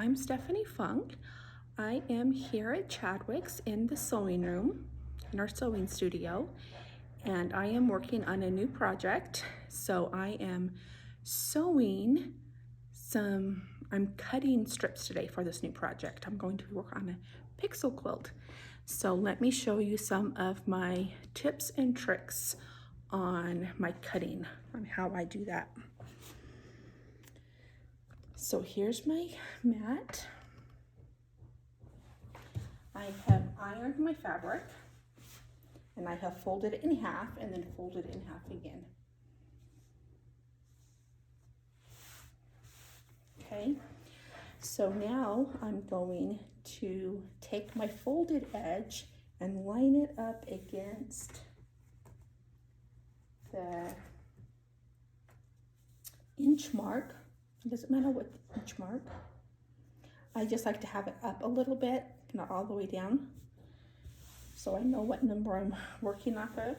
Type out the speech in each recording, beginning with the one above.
I'm Stephanie Funk. I am here at Chadwick's in the sewing room, in our sewing studio, and I am working on a new project. So I am sewing I'm cutting strips today for this new project. I'm going to work on a pixel quilt. So let me show you some of my tips and tricks on my cutting, on how I do that. So here's my mat. I have ironed my fabric and I have folded it in half and then folded it in half again. Okay, so now I'm going to take my folded edge and line it up against the inch mark. It doesn't matter what inch mark. I just like to have it up a little bit, not all the way down, so I know what number I'm working off of.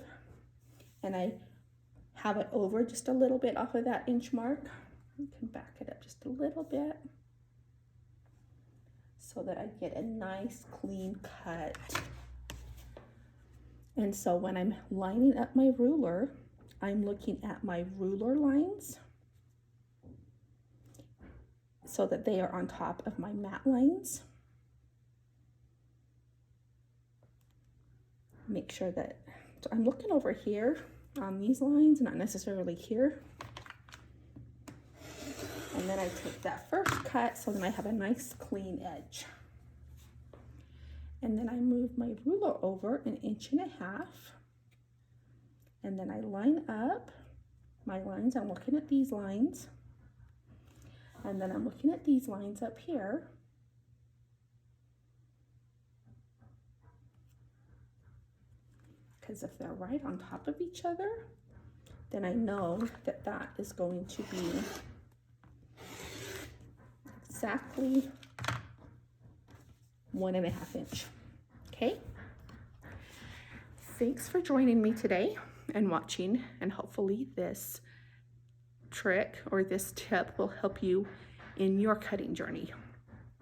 And I have it over just a little bit off of that inch mark. You can back it up just a little bit so that I get a nice clean cut. And so when I'm lining up my ruler, I'm looking at my ruler lines so that they are on top of my mat lines. Make sure that, so I'm looking over here on these lines, not necessarily here. And then I take that first cut so then I have a nice clean edge. And then I move my ruler over 1.5 inches. And then I line up my lines. I'm looking at these lines. And then I'm looking at these lines up here. Because if they're right on top of each other, then I know that that is going to be exactly 1.5 inches. Okay? Thanks for joining me today and watching, and hopefully this trick or this tip will help you in your cutting journey.